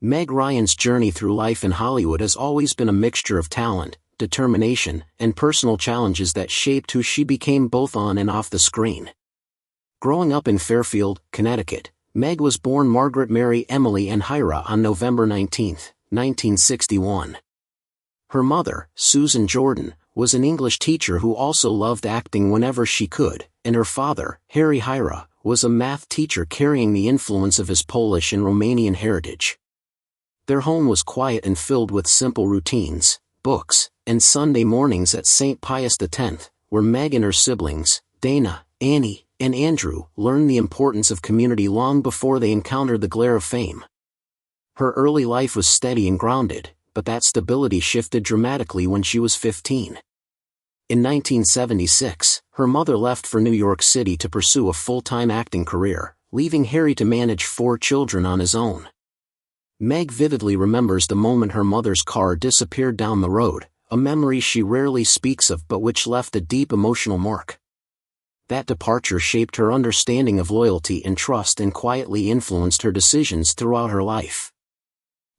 Meg Ryan's journey through life in Hollywood has always been a mixture of talent, determination, and personal challenges that shaped who she became both on and off the screen. Growing up in Fairfield, Connecticut, Meg was born Margaret Mary Emily Ann Hyra on November 19, 1961. Her mother, Susan Jordan, was an English teacher who also loved acting whenever she could, and her father, Harry Hyra, was a math teacher carrying the influence of his Polish and Romanian heritage. Their home was quiet and filled with simple routines, books, and Sunday mornings at St. Pius X, where Meg and her siblings, Dana, Annie, and Andrew, learned the importance of community long before they encountered the glare of fame. Her early life was steady and grounded, but that stability shifted dramatically when she was 15. In 1976, her mother left for New York City to pursue a full-time acting career, leaving Harry to manage 4 children on his own. Meg vividly remembers the moment her mother's car disappeared down the road, a memory she rarely speaks of but which left a deep emotional mark. That departure shaped her understanding of loyalty and trust and quietly influenced her decisions throughout her life.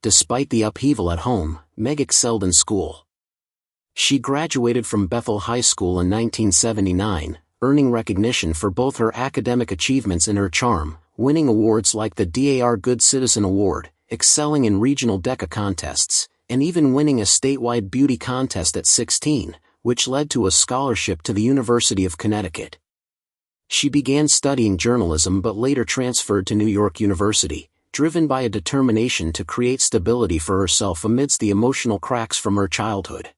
Despite the upheaval at home, Meg excelled in school. She graduated from Bethel High School in 1979, earning recognition for both her academic achievements and her charm, winning awards like the DAR Good Citizen Award, excelling in regional DECA contests, and even winning a statewide beauty contest at 16, which led to a scholarship to the University of Connecticut. She began studying journalism but later transferred to New York University, driven by a determination to create stability for herself amidst the emotional cracks from her childhood.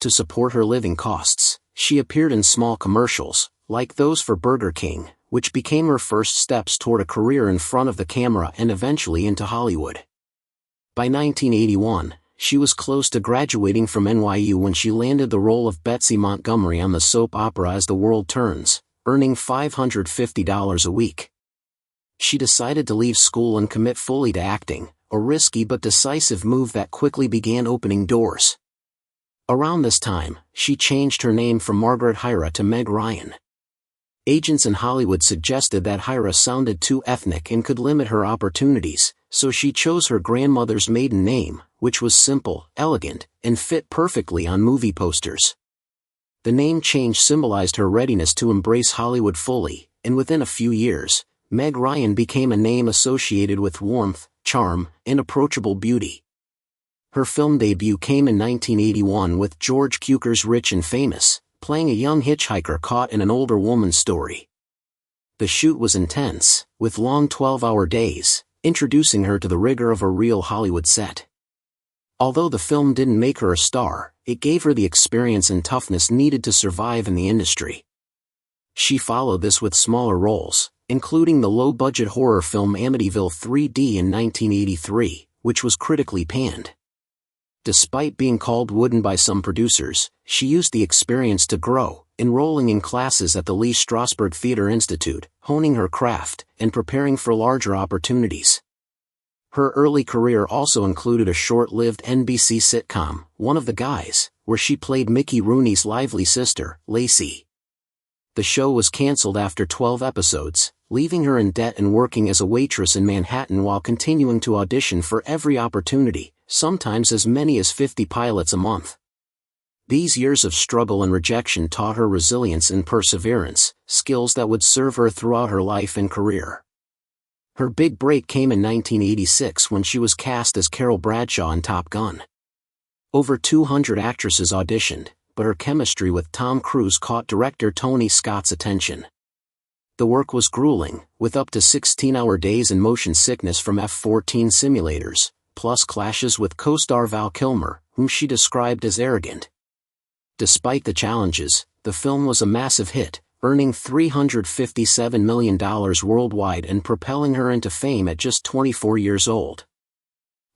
To support her living costs, she appeared in small commercials, like those for Burger King, which became her first steps toward a career in front of the camera and eventually into Hollywood. By 1981, she was close to graduating from NYU when she landed the role of Betsy Montgomery on the soap opera As the World Turns, earning $550 a week. She decided to leave school and commit fully to acting, a risky but decisive move that quickly began opening doors. Around this time, she changed her name from Margaret Hyra to Meg Ryan. Agents in Hollywood suggested that Hyra sounded too ethnic and could limit her opportunities, so she chose her grandmother's maiden name, which was simple, elegant, and fit perfectly on movie posters. The name change symbolized her readiness to embrace Hollywood fully, and within a few years, Meg Ryan became a name associated with warmth, charm, and approachable beauty. Her film debut came in 1981 with George Cukor's Rich and Famous, playing a young hitchhiker caught in an older woman's story. The shoot was intense, with long 12-hour days, introducing her to the rigor of a real Hollywood set. Although the film didn't make her a star, it gave her the experience and toughness needed to survive in the industry. She followed this with smaller roles, including the low-budget horror film Amityville 3D in 1983, which was critically panned. Despite being called wooden by some producers, she used the experience to grow, enrolling in classes at the Lee Strasberg Theater Institute, honing her craft, and preparing for larger opportunities. Her early career also included a short-lived NBC sitcom, One of the Guys, where she played Mickey Rooney's lively sister, Lacey. The show was canceled after 12 episodes, leaving her in debt and working as a waitress in Manhattan while continuing to audition for every opportunity, sometimes as many as 50 pilots a month. These years of struggle and rejection taught her resilience and perseverance, skills that would serve her throughout her life and career. Her big break came in 1986 when she was cast as Carol Bradshaw in Top Gun. Over 200 actresses auditioned, but her chemistry with Tom Cruise caught director Tony Scott's attention. The work was grueling, with up to 16-hour days and motion sickness from F-14 simulators, plus clashes with co-star Val Kilmer, whom she described as arrogant. Despite the challenges, the film was a massive hit, earning $357 million worldwide and propelling her into fame at just 24 years old.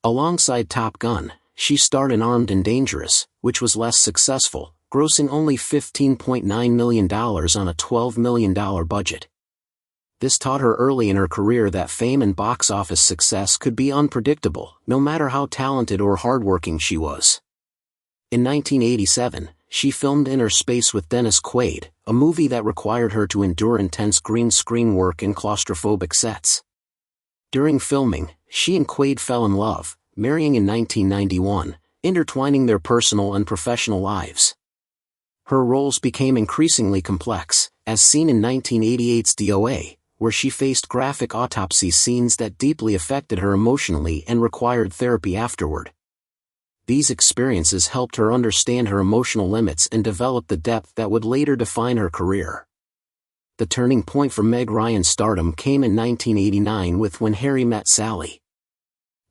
Alongside Top Gun, she starred in Armed and Dangerous, which was less successful, grossing only $15.9 million on a $12 million budget. This taught her early in her career that fame and box office success could be unpredictable, no matter how talented or hardworking she was. In 1987, she filmed Inner Space with Dennis Quaid, a movie that required her to endure intense green screen work and claustrophobic sets. During filming, she and Quaid fell in love, marrying in 1991, intertwining their personal and professional lives. Her roles became increasingly complex, as seen in 1988's DOA, where she faced graphic autopsy scenes that deeply affected her emotionally and required therapy afterward. These experiences helped her understand her emotional limits and develop the depth that would later define her career. The turning point for Meg Ryan's stardom came in 1989 with When Harry Met Sally.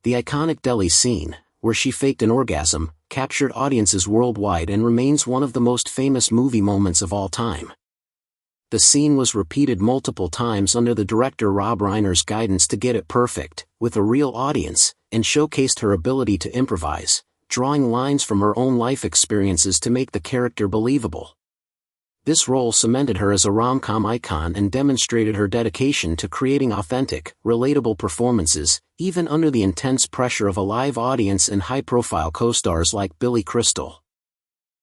The iconic deli scene, where she faked an orgasm, captured audiences worldwide and remains one of the most famous movie moments of all time. The scene was repeated multiple times under the director Rob Reiner's guidance to get it perfect, with a real audience, and showcased her ability to improvise, drawing lines from her own life experiences to make the character believable. This role cemented her as a rom-com icon and demonstrated her dedication to creating authentic, relatable performances, even under the intense pressure of a live audience and high-profile co-stars like Billy Crystal.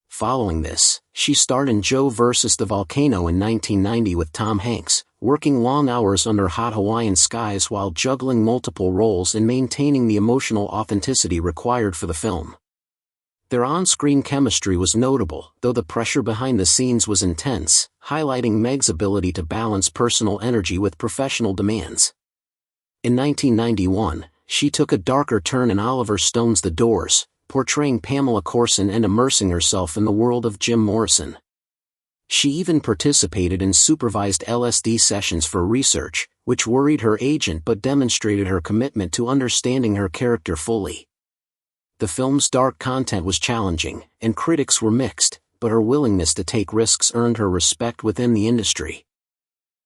Following this, she starred in Joe vs. the Volcano in 1990 with Tom Hanks, working long hours under hot Hawaiian skies while juggling multiple roles and maintaining the emotional authenticity required for the film. Their on-screen chemistry was notable, though the pressure behind the scenes was intense, highlighting Meg's ability to balance personal energy with professional demands. In 1991, she took a darker turn in Oliver Stone's The Doors, portraying Pamela Courson and immersing herself in the world of Jim Morrison. She even participated in supervised LSD sessions for research, which worried her agent but demonstrated her commitment to understanding her character fully. The film's dark content was challenging, and critics were mixed, but her willingness to take risks earned her respect within the industry.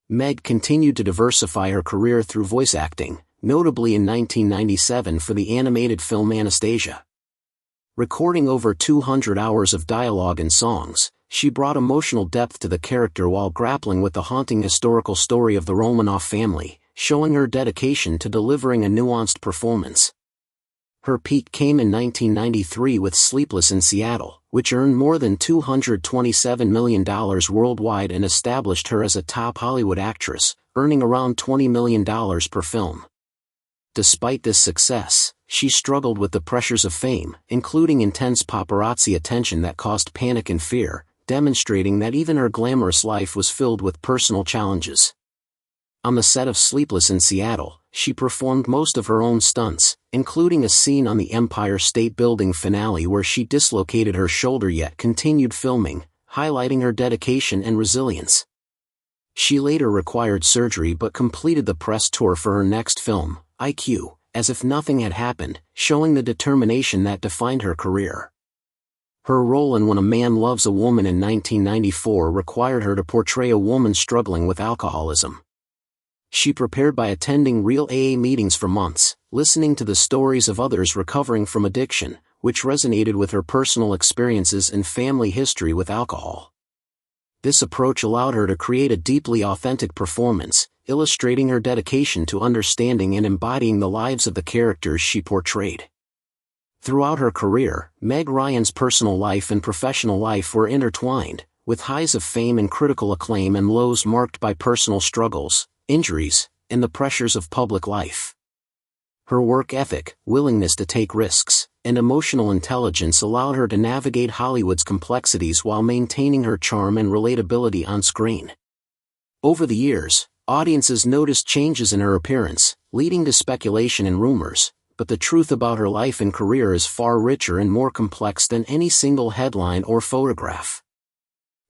Meg continued to diversify her career through voice acting, notably in 1997 for the animated film Anastasia. Recording over 200 hours of dialogue and songs, she brought emotional depth to the character while grappling with the haunting historical story of the Romanov family, showing her dedication to delivering a nuanced performance. Her peak came in 1993 with Sleepless in Seattle, which earned more than $227 million worldwide and established her as a top Hollywood actress, earning around $20 million per film. Despite this success, she struggled with the pressures of fame, including intense paparazzi attention that caused panic and fear, demonstrating that even her glamorous life was filled with personal challenges. On the set of Sleepless in Seattle, she performed most of her own stunts, including a scene on the Empire State Building finale where she dislocated her shoulder yet continued filming, highlighting her dedication and resilience. She later required surgery but completed the press tour for her next film, IQ, as if nothing had happened, showing the determination that defined her career. Her role in When a Man Loves a Woman in 1994 required her to portray a woman struggling with alcoholism. She prepared by attending real AA meetings for months, listening to the stories of others recovering from addiction, which resonated with her personal experiences and family history with alcohol. This approach allowed her to create a deeply authentic performance, illustrating her dedication to understanding and embodying the lives of the characters she portrayed. Throughout her career, Meg Ryan's personal life and professional life were intertwined, with highs of fame and critical acclaim and lows marked by personal struggles, injuries, and the pressures of public life. Her work ethic, willingness to take risks, and emotional intelligence allowed her to navigate Hollywood's complexities while maintaining her charm and relatability on screen. Over the years, audiences noticed changes in her appearance, leading to speculation and rumors, but the truth about her life and career is far richer and more complex than any single headline or photograph.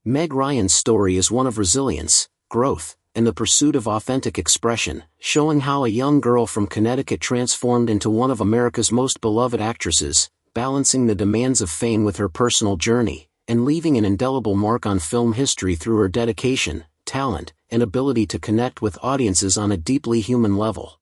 Meg Ryan's story is one of resilience, growth, and the pursuit of authentic expression, showing how a young girl from Connecticut transformed into one of America's most beloved actresses, balancing the demands of fame with her personal journey, and leaving an indelible mark on film history through her dedication, talent, and ability to connect with audiences on a deeply human level.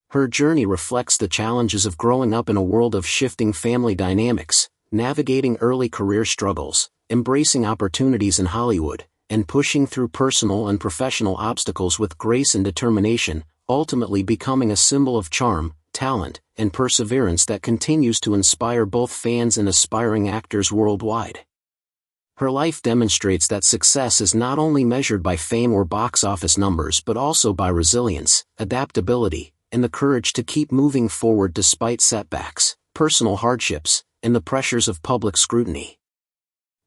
Her journey reflects the challenges of growing up in a world of shifting family dynamics, navigating early career struggles, embracing opportunities in Hollywood, and pushing through personal and professional obstacles with grace and determination, ultimately becoming a symbol of charm, talent, and perseverance that continues to inspire both fans and aspiring actors worldwide. Her life demonstrates that success is not only measured by fame or box office numbers but also by resilience, adaptability, and the courage to keep moving forward despite setbacks, personal hardships, and the pressures of public scrutiny.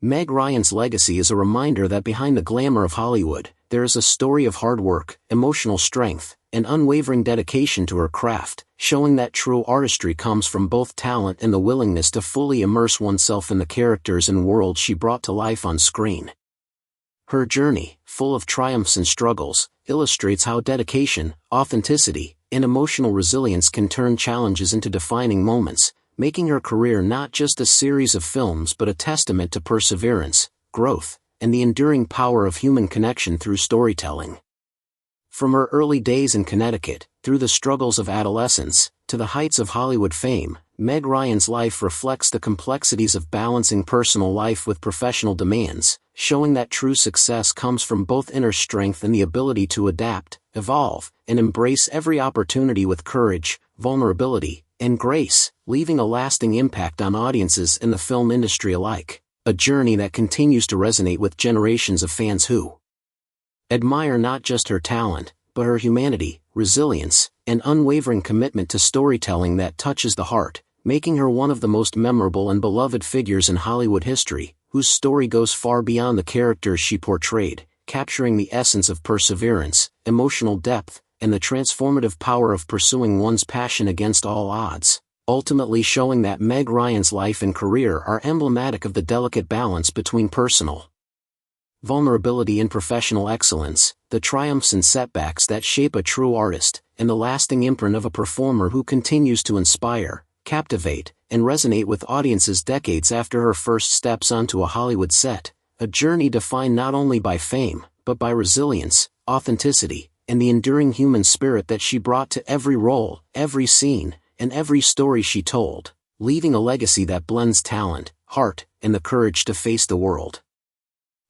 Meg Ryan's legacy is a reminder that behind the glamour of Hollywood, there is a story of hard work, emotional strength, and unwavering dedication to her craft, showing that true artistry comes from both talent and the willingness to fully immerse oneself in the characters and world she brought to life on screen. Her journey, full of triumphs and struggles, illustrates how dedication, authenticity, and emotional resilience can turn challenges into defining moments, making her career not just a series of films but a testament to perseverance, growth, and the enduring power of human connection through storytelling. From her early days in Connecticut, through the struggles of adolescence, to the heights of Hollywood fame, Meg Ryan's life reflects the complexities of balancing personal life with professional demands, showing that true success comes from both inner strength and the ability to adapt, evolve, and embrace every opportunity with courage, vulnerability, and grace, leaving a lasting impact on audiences and the film industry alike, a journey that continues to resonate with generations of fans who admire not just her talent, but her humanity, resilience, and unwavering commitment to storytelling that touches the heart, making her one of the most memorable and beloved figures in Hollywood history, whose story goes far beyond the characters she portrayed, capturing the essence of perseverance, emotional depth, and the transformative power of pursuing one's passion against all odds, ultimately showing that Meg Ryan's life and career are emblematic of the delicate balance between personal vulnerability and professional excellence, the triumphs and setbacks that shape a true artist, and the lasting imprint of a performer who continues to inspire, captivate, and resonate with audiences decades after her first steps onto a Hollywood set, a journey defined not only by fame, but by resilience, authenticity, and the enduring human spirit that she brought to every role, every scene, and every story she told, leaving a legacy that blends talent, heart, and the courage to face the world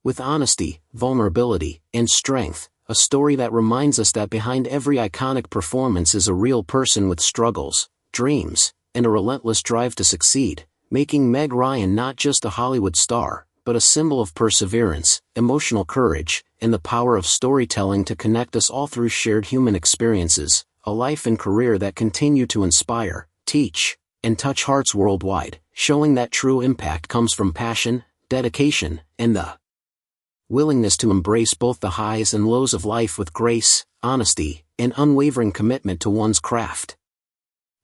with honesty, vulnerability, and strength, a story that reminds us that behind every iconic performance is a real person with struggles, dreams, and a relentless drive to succeed, making Meg Ryan not just a Hollywood star, but a symbol of perseverance, emotional courage, and the power of storytelling to connect us all through shared human experiences, a life and career that continue to inspire, teach, and touch hearts worldwide, showing that true impact comes from passion, dedication, and the willingness to embrace both the highs and lows of life with grace, honesty, and unwavering commitment to one's craft.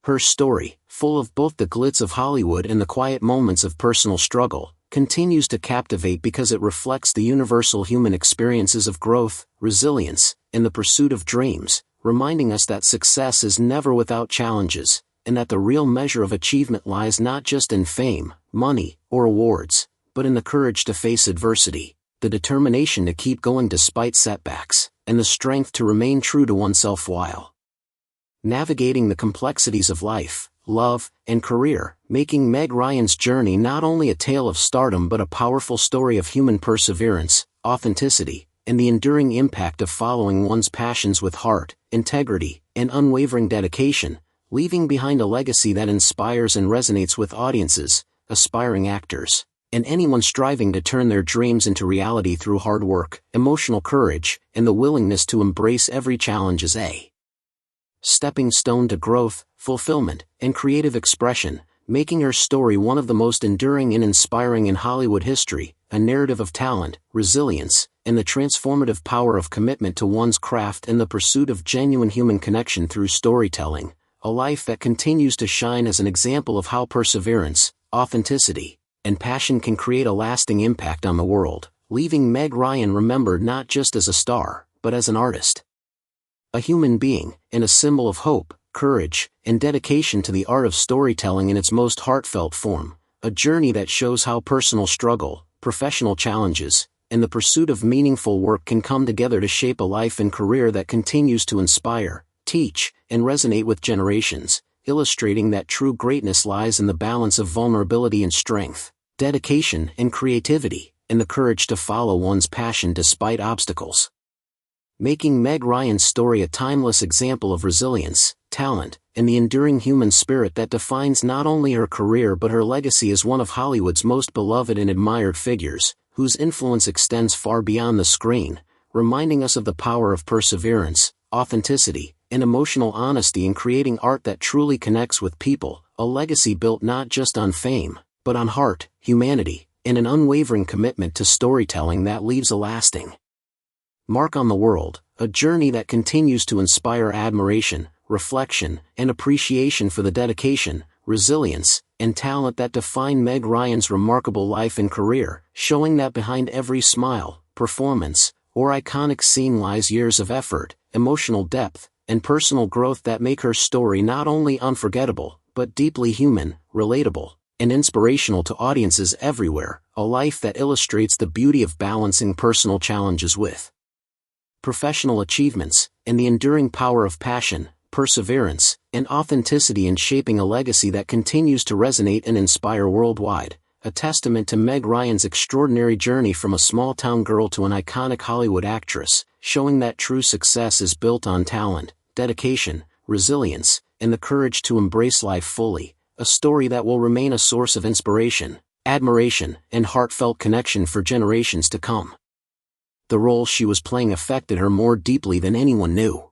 Her story, full of both the glitz of Hollywood and the quiet moments of personal struggle, continues to captivate because it reflects the universal human experiences of growth, resilience, and the pursuit of dreams, reminding us that success is never without challenges, and that the real measure of achievement lies not just in fame, money, or awards, but in the courage to face adversity, the determination to keep going despite setbacks, and the strength to remain true to oneself while navigating the complexities of life, love, and career, making Meg Ryan's journey not only a tale of stardom but a powerful story of human perseverance, authenticity, and the enduring impact of following one's passions with heart, integrity, and unwavering dedication, leaving behind a legacy that inspires and resonates with audiences, aspiring actors, and anyone striving to turn their dreams into reality through hard work, emotional courage, and the willingness to embrace every challenge as a stepping stone to growth, fulfillment, and creative expression, making her story one of the most enduring and inspiring in Hollywood history, a narrative of talent, resilience, and the transformative power of commitment to one's craft and the pursuit of genuine human connection through storytelling, a life that continues to shine as an example of how perseverance, authenticity, and passion can create a lasting impact on the world, leaving Meg Ryan remembered not just as a star, but as an artist, a human being, and a symbol of hope, courage, and dedication to the art of storytelling in its most heartfelt form, a journey that shows how personal struggle, professional challenges, and the pursuit of meaningful work can come together to shape a life and career that continues to inspire, teach, and resonate with generations, illustrating that true greatness lies in the balance of vulnerability and strength, dedication and creativity, and the courage to follow one's passion despite obstacles. Making Meg Ryan's story a timeless example of resilience, talent, and the enduring human spirit that defines not only her career but her legacy as one of Hollywood's most beloved and admired figures, whose influence extends far beyond the screen, reminding us of the power of perseverance, authenticity, and emotional honesty in creating art that truly connects with people, a legacy built not just on fame, but on heart, humanity, and an unwavering commitment to storytelling that leaves a lasting mark on the world, a journey that continues to inspire admiration, reflection, and appreciation for the dedication, resilience, and talent that define Meg Ryan's remarkable life and career, showing that behind every smile, performance, or iconic scene lies years of effort, emotional depth, and personal growth that make her story not only unforgettable, but deeply human, relatable, and inspirational to audiences everywhere, a life that illustrates the beauty of balancing personal challenges with professional achievements, and the enduring power of passion, perseverance, and authenticity in shaping a legacy that continues to resonate and inspire worldwide, a testament to Meg Ryan's extraordinary journey from a small-town girl to an iconic Hollywood actress, showing that true success is built on talent, dedication, resilience, and the courage to embrace life fully, a story that will remain a source of inspiration, admiration, and heartfelt connection for generations to come. The role she was playing affected her more deeply than anyone knew.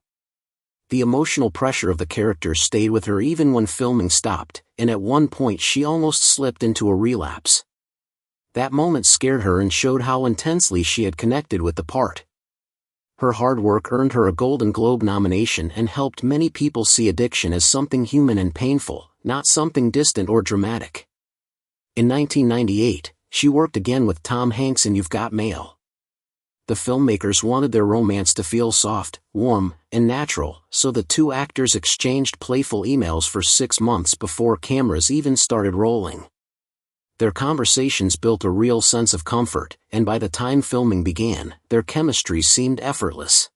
The emotional pressure of the character stayed with her even when filming stopped, and at one point she almost slipped into a relapse. That moment scared her and showed how intensely she had connected with the part. Her hard work earned her a Golden Globe nomination and helped many people see addiction as something human and painful, not something distant or dramatic. In 1998, she worked again with Tom Hanks in You've Got Mail. The filmmakers wanted their romance to feel soft, warm, and natural, so the two actors exchanged playful emails for 6 months before cameras even started rolling. Their conversations built a real sense of comfort, and by the time filming began, their chemistry seemed effortless.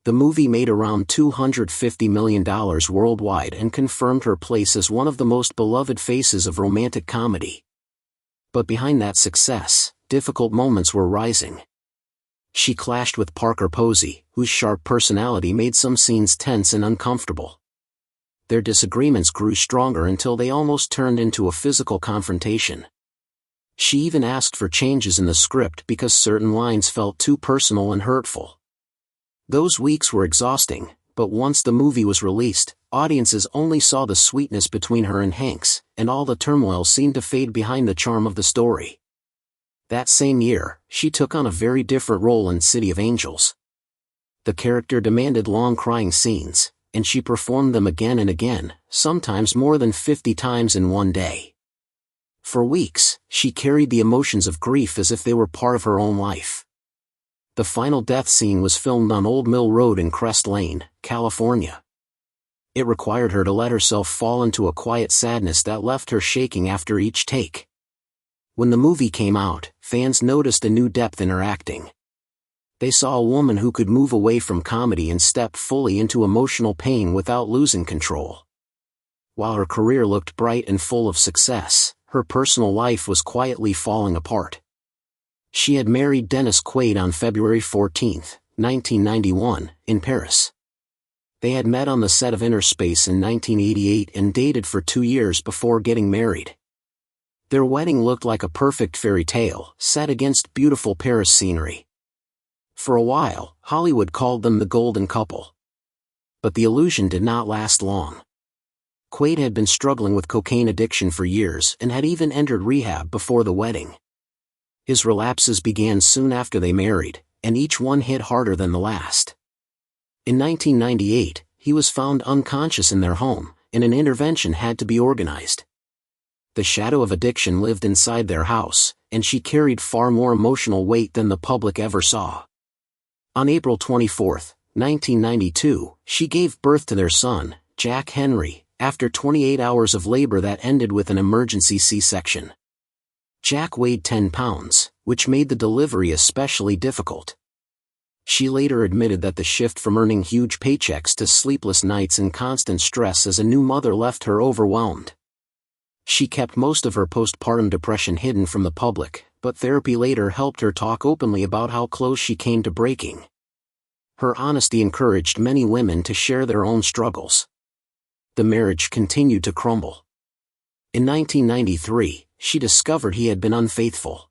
The movie made around $250 million worldwide and confirmed her place as one of the most beloved faces of romantic comedy. But behind that success, difficult moments were rising. She clashed with Parker Posey, whose sharp personality made some scenes tense and uncomfortable. Their disagreements grew stronger until they almost turned into a physical confrontation. She even asked for changes in the script because certain lines felt too personal and hurtful. Those weeks were exhausting, but once the movie was released, audiences only saw the sweetness between her and Hanks, and all the turmoil seemed to fade behind the charm of the story. That same year, she took on a very different role in City of Angels. The character demanded long crying scenes, and she performed them again and again, sometimes more than 50 times in one day. For weeks, she carried the emotions of grief as if they were part of her own life. The final death scene was filmed on Old Mill Road in Crest Lane, California. It required her to let herself fall into a quiet sadness that left her shaking after each take. When the movie came out, fans noticed a new depth in her acting. They saw a woman who could move away from comedy and step fully into emotional pain without losing control. While her career looked bright and full of success, her personal life was quietly falling apart. She had married Dennis Quaid on February 14, 1991, in Paris. They had met on the set of Inner Space in 1988 and dated for 2 years before getting married. Their wedding looked like a perfect fairy tale, set against beautiful Paris scenery. For a while, Hollywood called them the Golden Couple. But the illusion did not last long. Quaid had been struggling with cocaine addiction for years and had even entered rehab before the wedding. His relapses began soon after they married, and each one hit harder than the last. In 1998, he was found unconscious in their home, and an intervention had to be organized. The shadow of addiction lived inside their house, and she carried far more emotional weight than the public ever saw. On April 24, 1992, she gave birth to their son, Jack Henry, after 28 hours of labor that ended with an emergency C-section. Jack weighed 10 pounds, which made the delivery especially difficult. She later admitted that the shift from earning huge paychecks to sleepless nights and constant stress as a new mother left her overwhelmed. She kept most of her postpartum depression hidden from the public, but therapy later helped her talk openly about how close she came to breaking. Her honesty encouraged many women to share their own struggles. The marriage continued to crumble. In 1993, she discovered he had been unfaithful.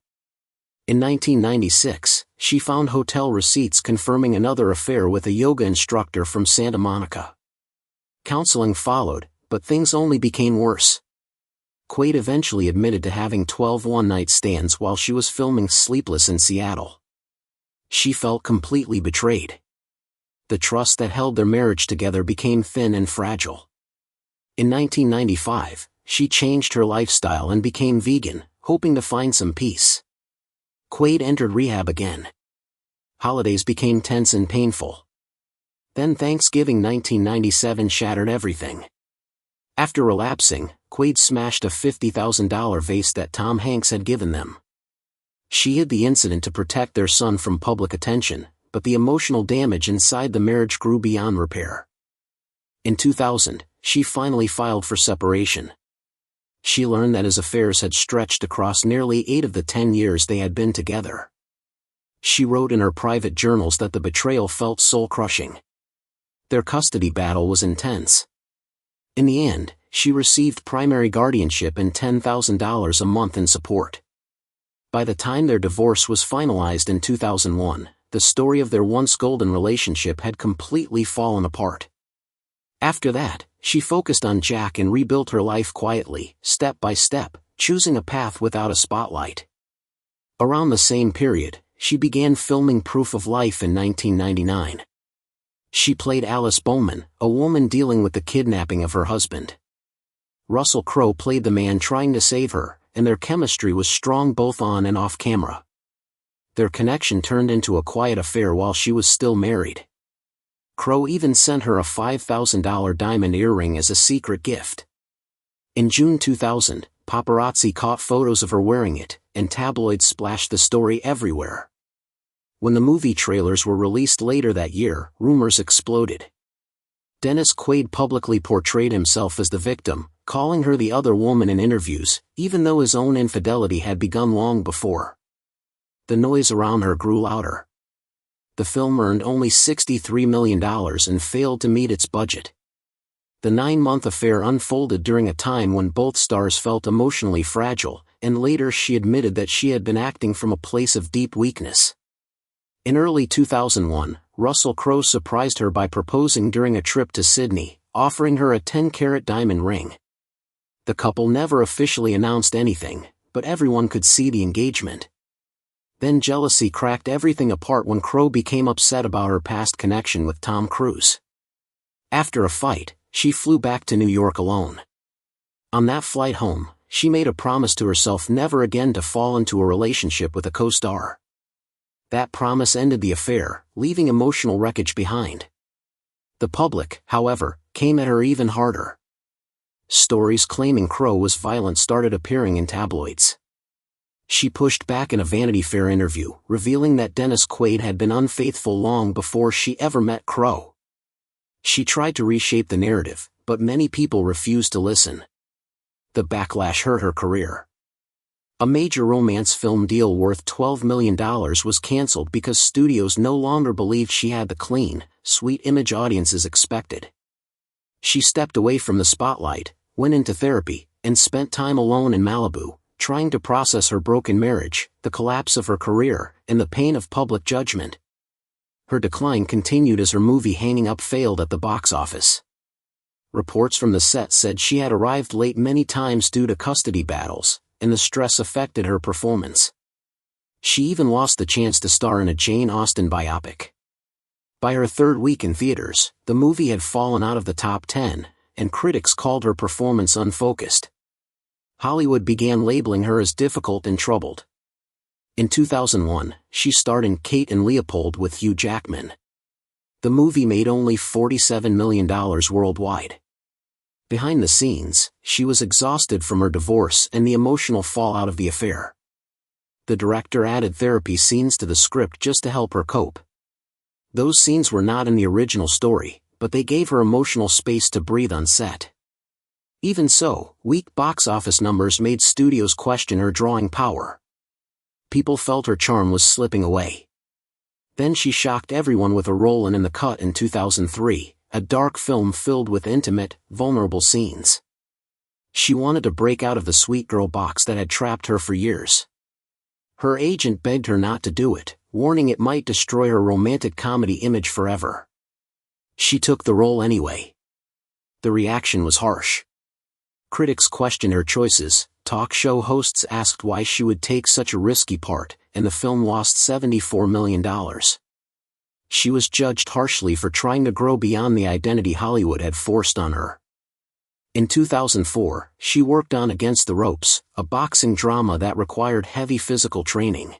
In 1996, she found hotel receipts confirming another affair with a yoga instructor from Santa Monica. Counseling followed, but things only became worse. Quaid eventually admitted to having 12 one-night stands while she was filming Sleepless in Seattle. She felt completely betrayed. The trust that held their marriage together became thin and fragile. In 1995, she changed her lifestyle and became vegan, hoping to find some peace. Quaid entered rehab again. Holidays became tense and painful. Then Thanksgiving 1997 shattered everything. After relapsing, Quaid smashed a $50,000 vase that Tom Hanks had given them. She hid the incident to protect their son from public attention, but the emotional damage inside the marriage grew beyond repair. In 2000, she finally filed for separation. She learned that his affairs had stretched across nearly 8 of the 10 years they had been together. She wrote in her private journals that the betrayal felt soul-crushing. Their custody battle was intense. In the end, she received primary guardianship and $10,000 a month in support. By the time their divorce was finalized in 2001, the story of their once golden relationship had completely fallen apart. After that, she focused on Jack and rebuilt her life quietly, step by step, choosing a path without a spotlight. Around the same period, she began filming Proof of Life in 1999. She played Alice Bowman, a woman dealing with the kidnapping of her husband. Russell Crowe played the man trying to save her, and their chemistry was strong both on and off camera. Their connection turned into a quiet affair while she was still married. Crowe even sent her a $5,000 diamond earring as a secret gift. In June 2000, paparazzi caught photos of her wearing it, and tabloids splashed the story everywhere. When the movie trailers were released later that year, rumors exploded. Dennis Quaid publicly portrayed himself as the victim, calling her the other woman in interviews, even though his own infidelity had begun long before. The noise around her grew louder. The film earned only $63 million and failed to meet its budget. The 9-month affair unfolded during a time when both stars felt emotionally fragile, and later she admitted that she had been acting from a place of deep weakness. In early 2001, Russell Crowe surprised her by proposing during a trip to Sydney, offering her a 10-carat diamond ring. The couple never officially announced anything, but everyone could see the engagement. Then jealousy cracked everything apart when Crowe became upset about her past connection with Tom Cruise. After a fight, she flew back to New York alone. On that flight home, she made a promise to herself never again to fall into a relationship with a co-star. That promise ended the affair, leaving emotional wreckage behind. The public, however, came at her even harder. Stories claiming Crowe was violent started appearing in tabloids. She pushed back in a Vanity Fair interview, revealing that Dennis Quaid had been unfaithful long before she ever met Crowe. She tried to reshape the narrative, but many people refused to listen. The backlash hurt her career. A major romance film deal worth $12 million was canceled because studios no longer believed she had the clean, sweet image audiences expected. She stepped away from the spotlight, went into therapy, and spent time alone in Malibu, trying to process her broken marriage, the collapse of her career, and the pain of public judgment. Her decline continued as her movie Hanging Up failed at the box office. Reports from the set said she had arrived late many times due to custody battles, and the stress affected her performance. She even lost the chance to star in a Jane Austen biopic. By her third week in theaters, the movie had fallen out of the top 10, and critics called her performance unfocused. Hollywood began labeling her as difficult and troubled. In 2001, she starred in Kate and Leopold with Hugh Jackman. The movie made only $47 million worldwide. Behind the scenes, she was exhausted from her divorce and the emotional fallout of the affair. The director added therapy scenes to the script just to help her cope. Those scenes were not in the original story, but they gave her emotional space to breathe on set. Even so, weak box office numbers made studios question her drawing power. People felt her charm was slipping away. Then she shocked everyone with a role in The Cut in 2003, a dark film filled with intimate, vulnerable scenes. She wanted to break out of the sweet girl box that had trapped her for years. Her agent begged her not to do it, warning it might destroy her romantic comedy image forever. She took the role anyway. The reaction was harsh. Critics questioned her choices, talk show hosts asked why she would take such a risky part, and the film lost $74 million. She was judged harshly for trying to grow beyond the identity Hollywood had forced on her. In 2004, she worked on Against the Ropes, a boxing drama that required heavy physical training.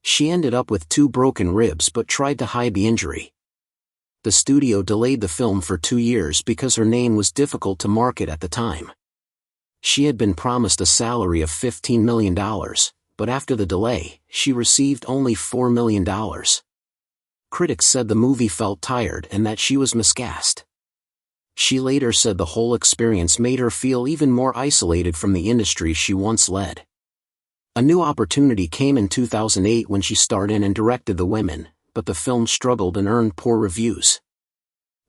She ended up with 2 broken ribs but tried to hide the injury. The studio delayed the film for 2 years because her name was difficult to market at the time. She had been promised a salary of $15 million, but after the delay, she received only $4 million. Critics said the movie felt tired and that she was miscast. She later said the whole experience made her feel even more isolated from the industry she once led. A new opportunity came in 2008 when she starred in and directed The Women, but the film struggled and earned poor reviews.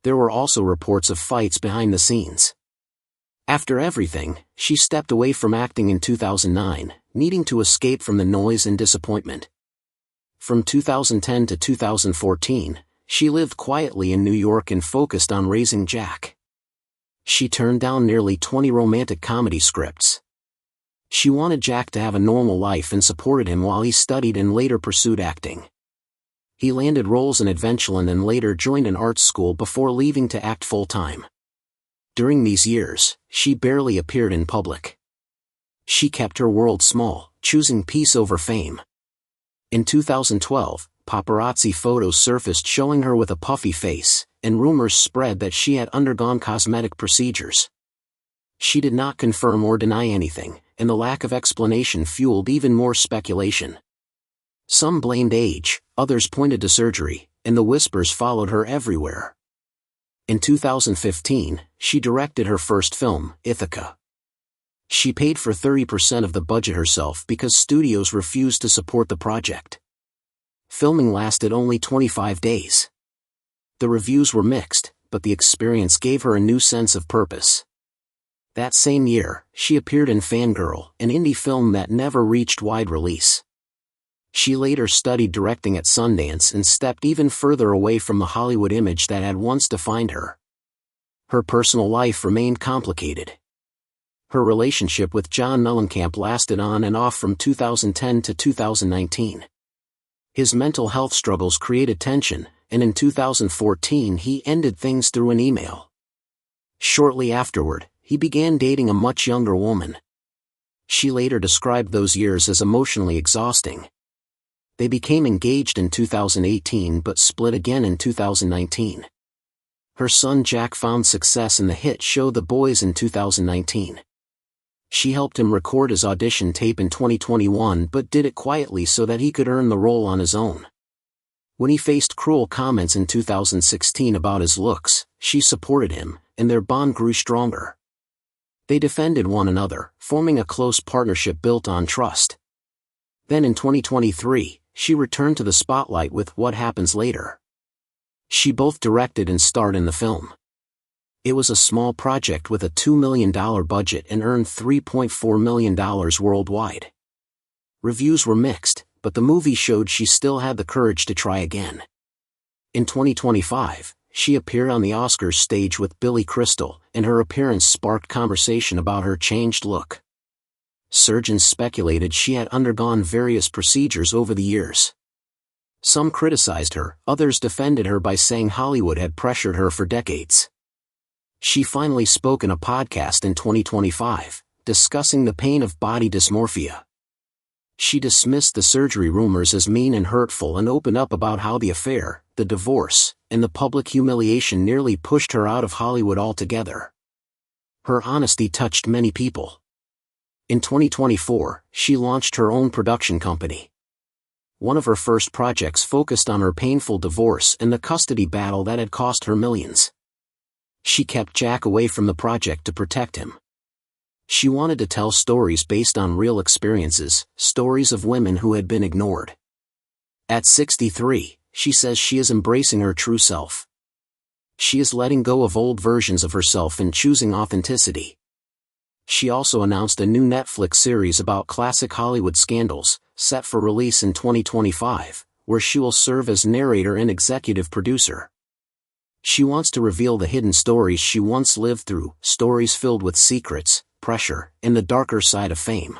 There were also reports of fights behind the scenes. After everything, she stepped away from acting in 2009, needing to escape from the noise and disappointment. From 2010 to 2014, she lived quietly in New York and focused on raising Jack. She turned down nearly 20 romantic comedy scripts. She wanted Jack to have a normal life and supported him while he studied and later pursued acting. He landed roles in Adventureland and later joined an art school before leaving to act full-time. During these years, she barely appeared in public. She kept her world small, choosing peace over fame. In 2012, paparazzi photos surfaced showing her with a puffy face, and rumors spread that she had undergone cosmetic procedures. She did not confirm or deny anything, and the lack of explanation fueled even more speculation. Some blamed age, others pointed to surgery, and the whispers followed her everywhere. In 2015, she directed her first film, Ithaca. She paid for 30% of the budget herself because studios refused to support the project. Filming lasted only 25 days. The reviews were mixed, but the experience gave her a new sense of purpose. That same year, she appeared in Fangirl, an indie film that never reached wide release. She later studied directing at Sundance and stepped even further away from the Hollywood image that had once defined her. Her personal life remained complicated. Her relationship with John Mellencamp lasted on and off from 2010 to 2019. His mental health struggles created tension, and in 2014 he ended things through an email. Shortly afterward, he began dating a much younger woman. She later described those years as emotionally exhausting. They became engaged in 2018 but split again in 2019. Her son Jack found success in the hit show The Boys in 2019. She helped him record his audition tape in 2021 but did it quietly so that he could earn the role on his own. When he faced cruel comments in 2016 about his looks, she supported him, and their bond grew stronger. They defended one another, forming a close partnership built on trust. Then in 2023, she returned to the spotlight with What Happens Later. She both directed and starred in the film. It was a small project with a $2 million budget and earned $3.4 million worldwide. Reviews were mixed, but the movie showed she still had the courage to try again. In 2025, she appeared on the Oscars stage with Billy Crystal, and her appearance sparked conversation about her changed look. Surgeons speculated she had undergone various procedures over the years. Some criticized her, others defended her by saying Hollywood had pressured her for decades. She finally spoke in a podcast in 2025, discussing the pain of body dysmorphia. She dismissed the surgery rumors as mean and hurtful and opened up about how the affair, the divorce, and the public humiliation nearly pushed her out of Hollywood altogether. Her honesty touched many people. In 2024, she launched her own production company. One of her first projects focused on her painful divorce and the custody battle that had cost her millions. She kept Jack away from the project to protect him. She wanted to tell stories based on real experiences, stories of women who had been ignored. At 63, she says she is embracing her true self. She is letting go of old versions of herself and choosing authenticity. She also announced a new Netflix series about classic Hollywood scandals, set for release in 2025, where she will serve as narrator and executive producer. She wants to reveal the hidden stories she once lived through, stories filled with secrets, pressure, and the darker side of fame.